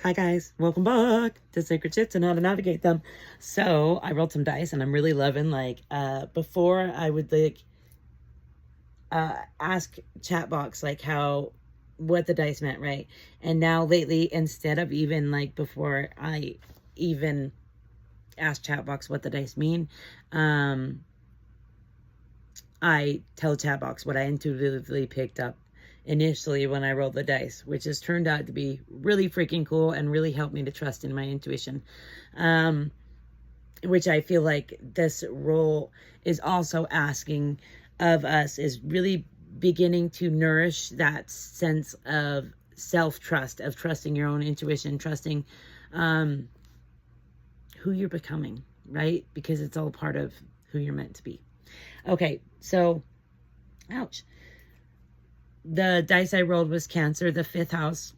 Hi guys, welcome back to Sacred Shits and How to Navigate Them. So I rolled some dice and I'm really loving before I would ask chat box what the dice meant, right? And now lately, instead of even before I even ask chat box what the dice mean, I tell chat box what I intuitively picked up initially when I rolled the dice, which has turned out to be really freaking cool and really helped me to trust in my intuition. Which I feel like this role is also asking of us, is really beginning to nourish that sense of self-trust, of trusting your own intuition, trusting who you're becoming, right? Because it's all part of who you're meant to be. Okay, so, ouch. The dice I rolled was Cancer, the 5th house,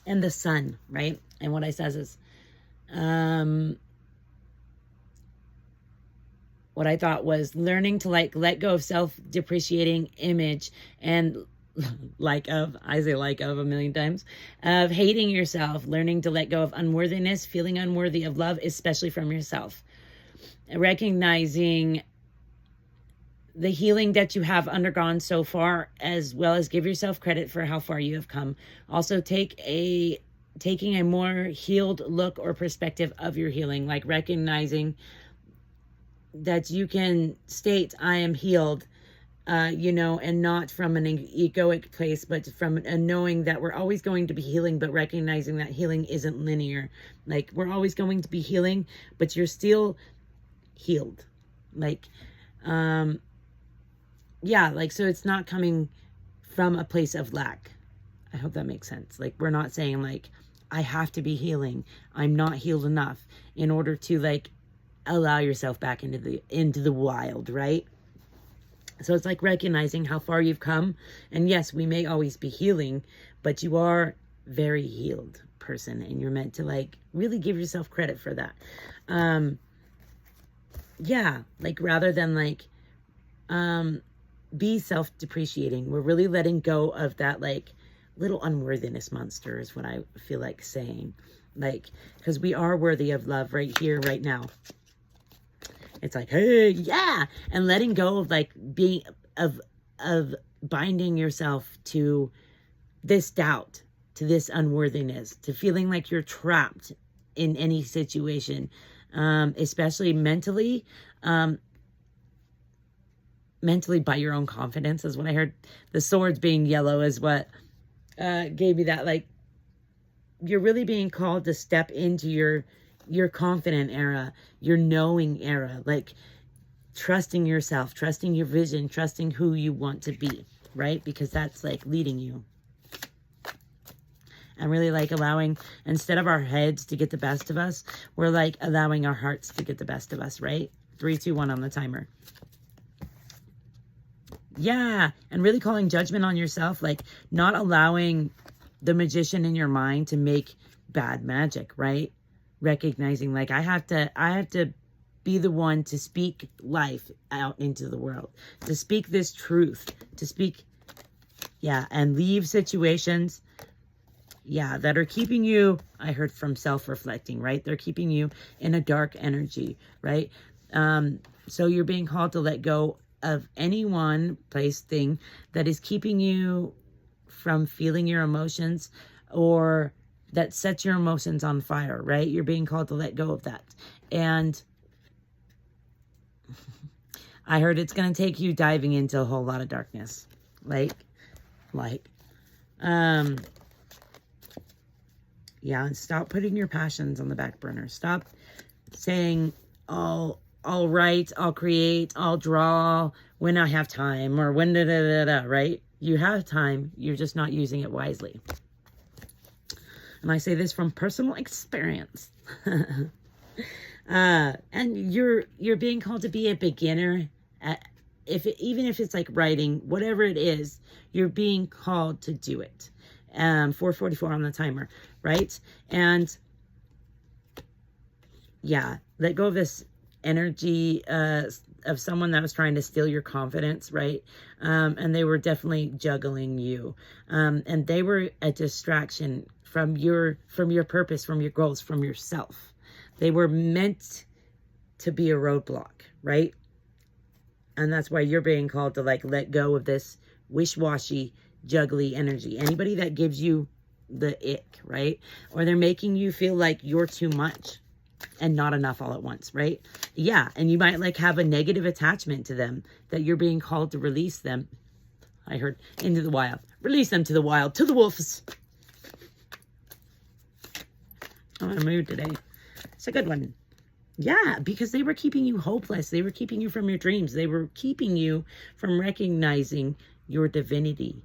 and the Sun, right? And what I says is, what I thought was learning to let go of self-depreciating image and I say of a million times, of hating yourself, learning to let go of unworthiness, feeling unworthy of love, especially from yourself. Recognizing the healing that you have undergone so far, as well as give yourself credit for how far you have come. Also taking a more healed look or perspective of your healing, like recognizing that you can state, I am healed, and not from an egoic place, but from a knowing that we're always going to be healing, but recognizing that healing isn't linear. Like, we're always going to be healing, but you're still healed. So it's not coming from a place of lack. I hope that makes sense. We're not saying I have to be healing, I'm not healed enough, in order to allow yourself back into the wild, right? So it's recognizing how far you've come. And yes, we may always be healing, but you are very healed person, and you're meant to really give yourself credit for that. Rather than be self-depreciating. We're really letting go of that little unworthiness monster, is what I feel like saying. Because we are worthy of love right here, right now. It's hey, yeah. And letting go of being of binding yourself to this doubt, to this unworthiness, to feeling like you're trapped in any situation, especially mentally. Mentally by your own confidence is what I heard. The swords being yellow is what gave me that. You're really being called to step into your confident era, your knowing era, trusting yourself, trusting your vision, trusting who you want to be, right? Because that's leading you. And really allowing, instead of our heads to get the best of us, we're allowing our hearts to get the best of us, right? 3, 2, 1 on the timer. Yeah, and really calling judgment on yourself, not allowing the magician in your mind to make bad magic, right? Recognizing I have to be the one to speak life out into the world, to speak this truth, to speak, and leave situations, that are keeping you, I heard from self-reflecting, right? They're keeping you in a dark energy, right? So you're being called to let go of anyone, place, thing that is keeping you from feeling your emotions, or that sets your emotions on fire, right? You're being called to let go of that. And I heard it's going to take you diving into a whole lot of darkness. And stop putting your passions on the back burner. Stop saying, I'll write, I'll create, I'll draw when I have time, or when right? You have time, you're just not using it wisely. And I say this from personal experience. And you're being called to be a beginner at, even if it's writing, whatever it is, you're being called to do it. 4:44 on the timer, right? And let go of this energy of someone that was trying to steal your confidence, right? And they were definitely juggling you. And they were a distraction from your purpose, from your goals, from yourself. They were meant to be a roadblock, right? And that's why you're being called to like let go of this wish-washy, juggly energy. Anybody that gives you the ick, right? Or they're making you feel like you're too much and not enough all at once, right? Yeah, and you might like have a negative attachment to them that you're being called to release them. I heard into the wild. Release them to the wild, to the wolves. I'm in a mood today. It's a good one. Yeah, because they were keeping you hopeless. They were keeping you from your dreams. They were keeping you from recognizing your divinity,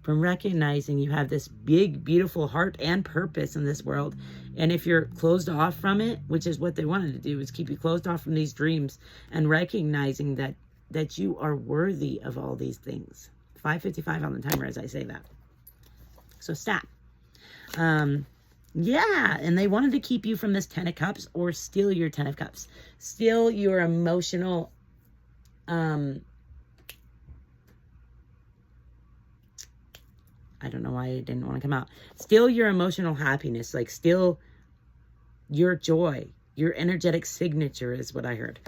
from recognizing you have this big, beautiful heart and purpose in this world. And if you're closed off from it, which is what they wanted to do, is keep you closed off from these dreams and recognizing that you are worthy of all these things. 5:55 on the timer as I say that. So stop. Yeah, and they wanted to keep you from this 10 of Cups or steal your 10 of Cups. Steal your emotional, I don't know why it didn't want to come out. Steal your emotional happiness, like steal your joy. Your energetic signature is what I heard.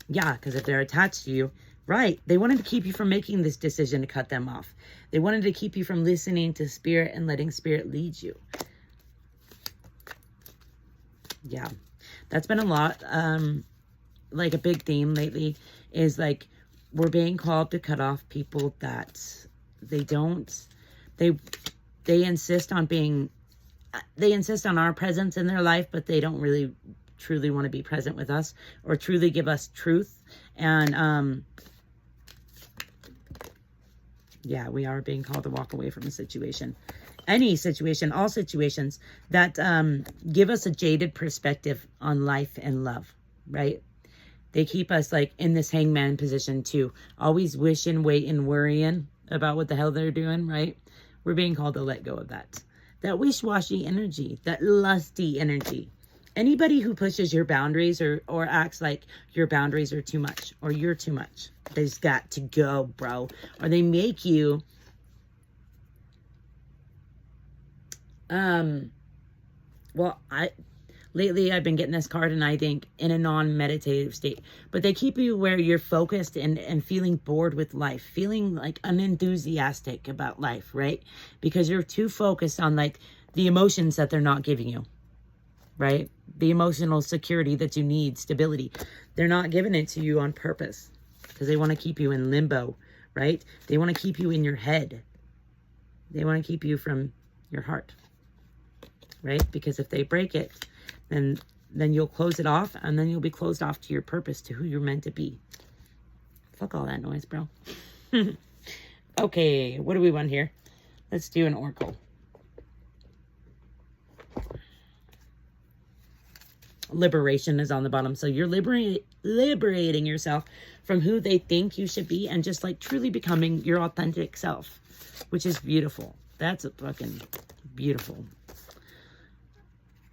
Yeah, because if they're attached to you, right, they wanted to keep you from making this decision to cut them off. They wanted to keep you from listening to spirit and letting spirit lead you. Yeah, that's been a lot. Like a big theme lately is like we're being called to cut off people that they insist on being, they insist on our presence in their life, but they don't really truly want to be present with us or truly give us truth. And yeah, we are being called to walk away from a situation, any situation, all situations that give us a jaded perspective on life and love, right? They keep us like in this hangman position too, always wishing, waiting, worrying about what the hell they're doing, right? We're being called to let go of that wish-washy energy, that lusty energy. Anybody who pushes your boundaries or acts like your boundaries are too much or you're too much, they've got to go, bro. Or they make you lately I've been getting this card and I think in a non-meditative state, but they keep you where you're focused and feeling bored with life, feeling like unenthusiastic about life, right? Because you're too focused on like the emotions that they're not giving you, right? The emotional security that you need, stability. They're not giving it to you on purpose because they want to keep you in limbo, right? They want to keep you in your head. They want to keep you from your heart, right? Because if they break it, then you'll close it off and then you'll be closed off to your purpose, to who you're meant to be. Fuck all that noise, bro. Okay, what do we want here? Let's do an oracle. Liberation is on the bottom. So you're liberating yourself from who they think you should be and just like truly becoming your authentic self, which is beautiful. That's a fucking beautiful.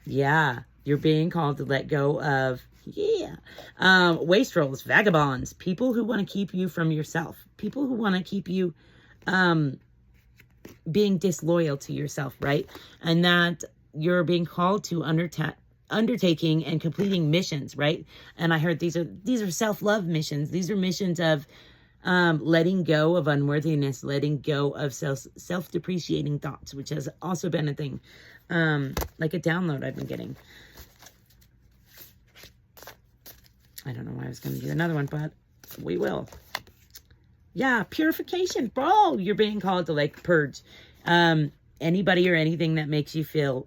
Yeah, you're being called to let go of, wastrels, vagabonds, people who want to keep you from yourself, people who want to keep you being disloyal to yourself, right? And that you're being called to undertaking and completing missions, right? And I heard these are self-love missions. These are missions of letting go of unworthiness, letting go of self-depreciating thoughts, which has also been a thing, like a download I've been getting. I don't know why I was going to do another one, but we will. Yeah, purification, bro. You're being called to like purge anybody or anything that makes you feel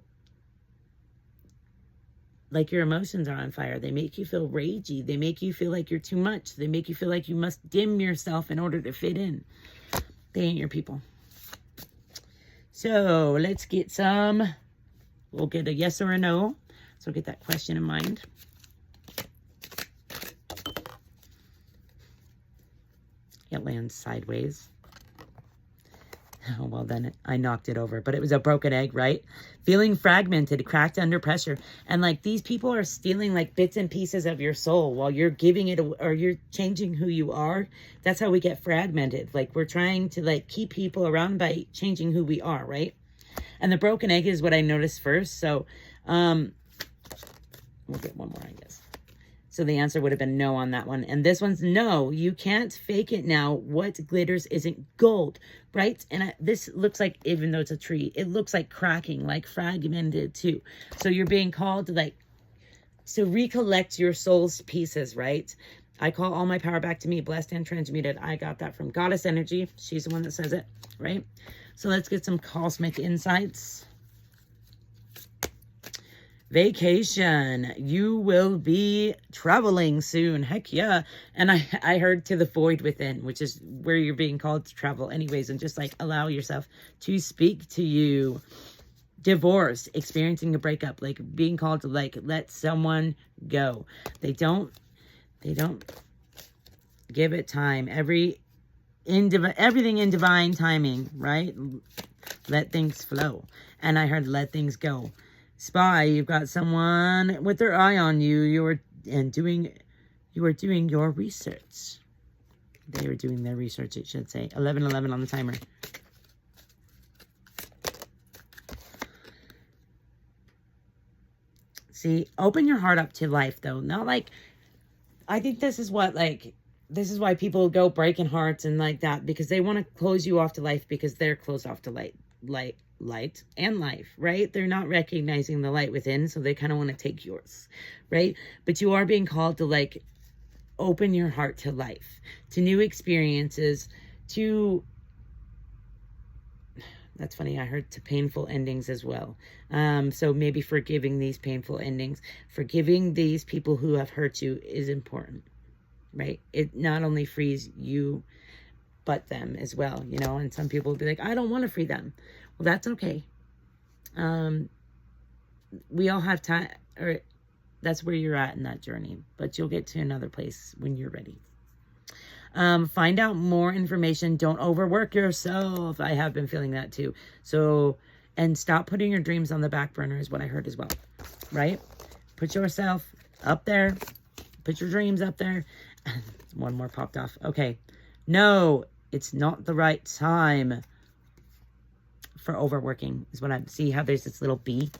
like your emotions are on fire. They make you feel ragey. They make you feel like you're too much. They make you feel like you must dim yourself in order to fit in. They ain't your people. So let's get some. We'll get a yes or a no. So get that question in mind. It lands sideways. Oh, well, then I knocked it over. But it was a broken egg, right? Feeling fragmented, cracked under pressure. And like these people are stealing like bits and pieces of your soul while you're giving it, or you're changing who you are. That's how we get fragmented. Like we're trying to like keep people around by changing who we are, right? And the broken egg is what I noticed first. So we'll get one more, I guess. So the answer would have been no on that one. And this one's no, you can't fake it now. What glitters isn't gold, right? And this looks like, even though it's a tree, it looks like cracking, like fragmented too. So you're being called to like, to recollect your soul's pieces, right? I call all my power back to me, blessed and transmuted. I got that from Goddess Energy. She's the one that says it, right? So let's get some cosmic insights. Vacation. You will be traveling soon. Heck yeah. And I heard to the void within, which is where you're being called to travel anyways. And just like allow yourself to speak to you. Divorce. Experiencing a breakup. Like being called to like let someone go. They don't give it time. Everything in divine timing, right? Let things flow. And I heard let things go. Spy, you've got someone with their eye on you. You are doing your research. They were doing their research, it should say. 11:11 on the timer. See, open your heart up to life, though. Not like, I think this is why people go breaking hearts and like that, because they want to close you off to life because they're closed off to light and life, right? They're not recognizing the light within, so they kind of want to take yours, right? But you are being called to like open your heart to life, to new experiences, to, that's funny, I heard to painful endings as well. So maybe forgiving these painful endings, forgiving these people who have hurt you is important, right? It not only frees you, but them as well, you know? And some people will be like, I don't want to free them. Well, that's okay. We all have time, or that's where you're at in that journey, but you'll get to another place when you're ready. Find out more information. Don't overwork yourself. I have been feeling that too. So, and stop putting your dreams on the back burner is what I heard as well, right? Put yourself up there. Put your dreams up there. One more popped off. Okay. No, it's not the right time for overworking is what I see. How there's this little bee,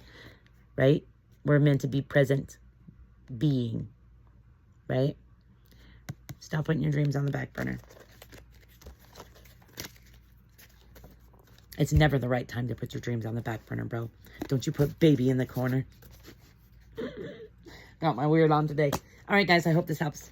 right? We're meant to be present being, right? Stop putting your dreams on the back burner. It's never the right time to put your dreams on the back burner, bro. Don't you put baby in the corner. Got my weird on today. All right, guys, I hope this helps.